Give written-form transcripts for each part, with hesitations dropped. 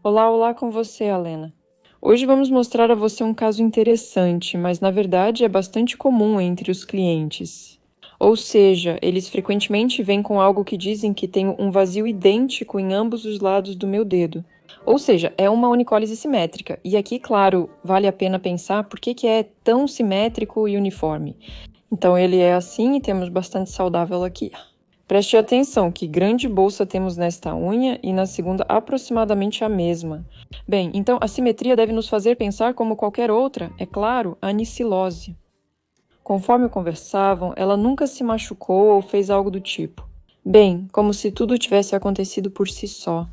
Olá, olá com você, Alena. Hoje vamos mostrar a você um caso interessante, mas na verdade é bastante comum entre os clientes. Ou seja, eles frequentemente vêm com algo que dizem que tem um vazio idêntico em ambos os lados do meu dedo. Ou seja, é uma unicólise simétrica. E aqui, claro, vale a pena pensar por que é tão simétrico e uniforme. Então ele é assim e temos bastante saudável aqui. Preste atenção que grande bolsa temos nesta unha e na segunda aproximadamente a mesma. Bem, então a simetria deve nos fazer pensar como qualquer outra, é claro, a anicilose. Conforme conversavam, ela nunca se machucou ou fez algo do tipo. Bem, como se tudo tivesse acontecido por si só.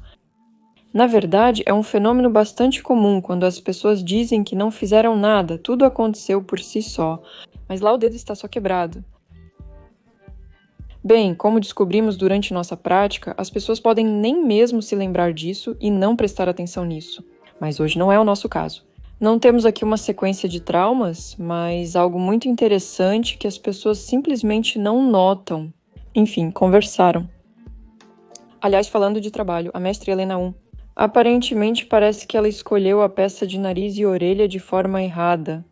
Na verdade, é um fenômeno bastante comum quando as pessoas dizem que não fizeram nada, tudo aconteceu por si só, mas lá o dedo está só quebrado. Bem, como descobrimos durante nossa prática, as pessoas podem nem mesmo se lembrar disso e não prestar atenção nisso. Mas hoje não é o nosso caso. Não temos aqui uma sequência de traumas, mas algo muito interessante que as pessoas simplesmente não notam. Enfim, conversaram. Aliás, falando de trabalho, a mestra Helena 1. Aparentemente parece que ela escolheu a peça de nariz e orelha de forma errada.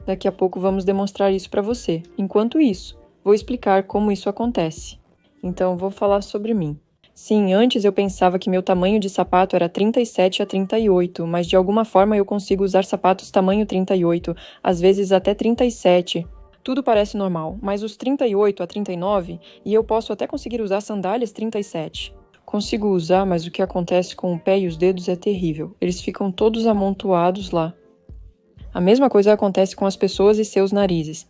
Daqui a pouco vamos demonstrar isso para você. Enquanto isso, vou explicar como isso acontece. Então, vou falar sobre mim. Sim, antes eu pensava que meu tamanho de sapato era 37 a 38, mas de alguma forma eu consigo usar sapatos tamanho 38, às vezes até 37. Tudo parece normal, mas os 38 a 39, e eu posso até conseguir usar sandálias 37. Consigo usar, mas o que acontece com o pé e os dedos é terrível. Eles ficam todos amontoados lá. A mesma coisa acontece com as pessoas e seus narizes.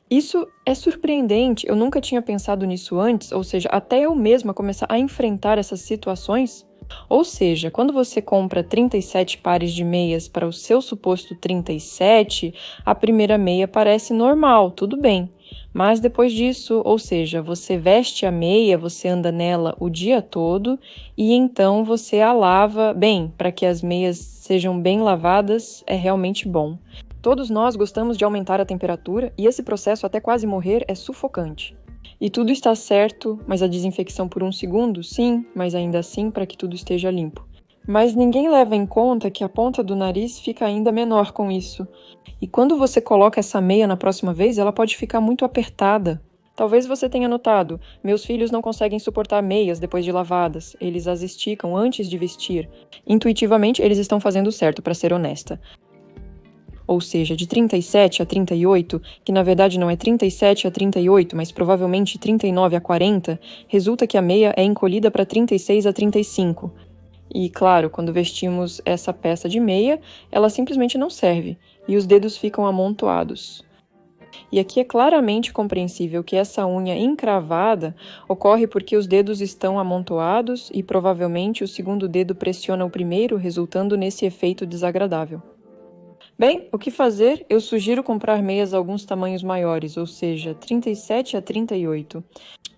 Isso é surpreendente, eu nunca tinha pensado nisso antes, ou seja, até eu mesma começar a enfrentar essas situações. Ou seja, quando você compra 37 pares de meias para o seu suposto 37, a primeira meia parece normal, tudo bem. Mas depois disso, ou seja, você veste a meia, você anda nela o dia todo e então você a lava bem, para que as meias sejam bem lavadas, é realmente bom. Todos nós gostamos de aumentar a temperatura e esse processo até quase morrer é sufocante. E tudo está certo, mas a desinfecção por um segundo, sim, mas ainda assim para que tudo esteja limpo. Mas ninguém leva em conta que a ponta do nariz fica ainda menor com isso. E quando você coloca essa meia na próxima vez, ela pode ficar muito apertada. Talvez você tenha notado, meus filhos não conseguem suportar meias depois de lavadas, eles as esticam antes de vestir. Intuitivamente, eles estão fazendo certo, para ser honesta. Ou seja, de 37 a 38, que na verdade não é 37 a 38, mas provavelmente 39 a 40, resulta que a meia é encolhida para 36 a 35. E, claro, quando vestimos essa peça de meia, ela simplesmente não serve, e os dedos ficam amontoados. E aqui é claramente compreensível que essa unha encravada ocorre porque os dedos estão amontoados e provavelmente o segundo dedo pressiona o primeiro, resultando nesse efeito desagradável. Bem, o que fazer? Eu sugiro comprar meias alguns tamanhos maiores, ou seja, 37 a 38.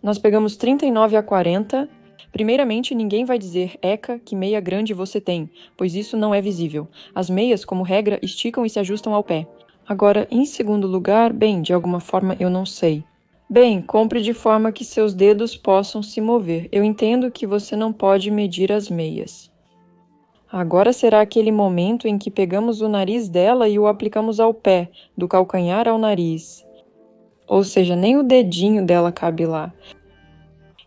Nós pegamos 39 a 40. Primeiramente, ninguém vai dizer, Eca, que meia grande você tem, pois isso não é visível. As meias, como regra, esticam e se ajustam ao pé. Agora, em segundo lugar, bem, de alguma forma eu não sei. Bem, compre de forma que seus dedos possam se mover. Eu entendo que você não pode medir as meias. Agora será aquele momento em que pegamos o nariz dela e o aplicamos ao pé, do calcanhar ao nariz. Ou seja, nem o dedinho dela cabe lá.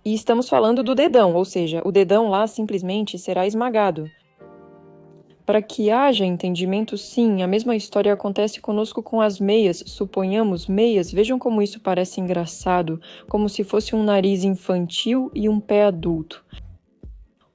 E estamos falando do dedão, ou seja, o dedão lá simplesmente será esmagado. Para que haja entendimento, sim, a mesma história acontece conosco com as meias. Suponhamos meias, vejam como isso parece engraçado, como se fosse um nariz infantil e um pé adulto.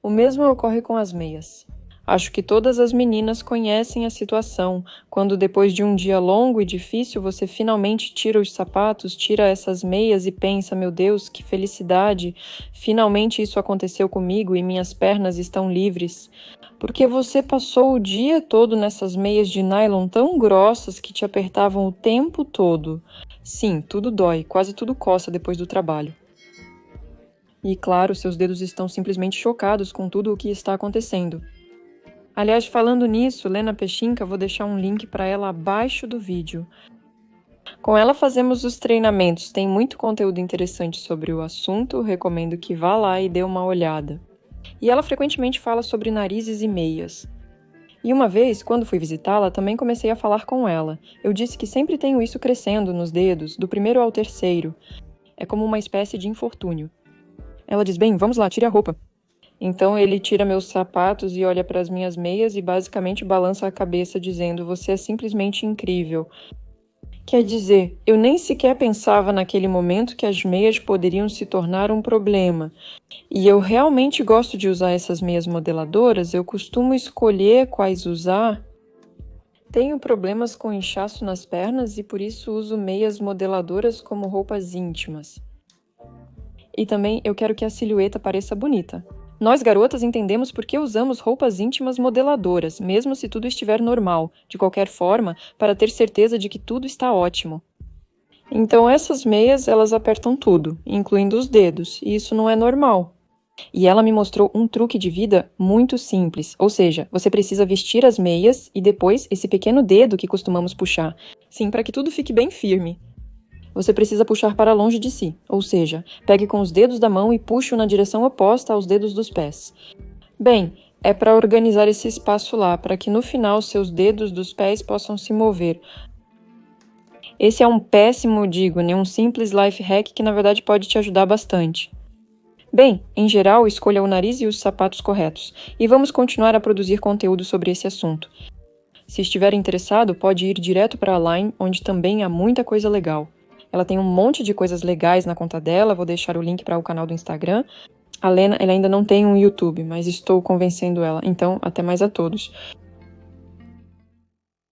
O mesmo ocorre com as meias. Acho que todas as meninas conhecem a situação, quando depois de um dia longo e difícil você finalmente tira os sapatos, tira essas meias e pensa, meu Deus, que felicidade, finalmente isso aconteceu comigo e minhas pernas estão livres. Porque você passou o dia todo nessas meias de nylon tão grossas que te apertavam o tempo todo. Sim, tudo dói, quase tudo coça depois do trabalho. E claro, seus dedos estão simplesmente chocados com tudo o que está acontecendo. Aliás, falando nisso, Lena Pechinka, vou deixar um link para ela abaixo do vídeo. Com ela fazemos os treinamentos, tem muito conteúdo interessante sobre o assunto, recomendo que vá lá e dê uma olhada. E ela frequentemente fala sobre narizes e meias. E uma vez, quando fui visitá-la, também comecei a falar com ela. Eu disse que sempre tenho isso crescendo nos dedos, do primeiro ao terceiro. É como uma espécie de infortúnio. Ela diz, bem, vamos lá, tire a roupa. Então ele tira meus sapatos e olha para as minhas meias e basicamente balança a cabeça dizendo, você é simplesmente incrível. Quer dizer, eu nem sequer pensava naquele momento que as meias poderiam se tornar um problema. E eu realmente gosto de usar essas meias modeladoras, eu costumo escolher quais usar. Tenho problemas com inchaço nas pernas e por isso uso meias modeladoras como roupas íntimas. E também eu quero que a silhueta pareça bonita. Nós garotas entendemos por que usamos roupas íntimas modeladoras, mesmo se tudo estiver normal, de qualquer forma, para ter certeza de que tudo está ótimo. Então essas meias, elas apertam tudo, incluindo os dedos, e isso não é normal. E ela me mostrou um truque de vida muito simples, ou seja, você precisa vestir as meias e depois esse pequeno dedo que costumamos puxar. Sim, para que tudo fique bem firme. Você precisa puxar para longe de si, ou seja, pegue com os dedos da mão e puxe na direção oposta aos dedos dos pés. Bem, é para organizar esse espaço lá, para que no final seus dedos dos pés possam se mover. Esse é um péssimo, um simples life hack que na verdade pode te ajudar bastante. Bem, em geral, escolha o nariz e os sapatos corretos, e vamos continuar a produzir conteúdo sobre esse assunto. Se estiver interessado, pode ir direto para a Line, onde também há muita coisa legal. Ela tem um monte de coisas legais na conta dela, vou deixar o link para o canal do Instagram. A Lena, ela ainda não tem um YouTube, mas estou convencendo ela, então até mais a todos.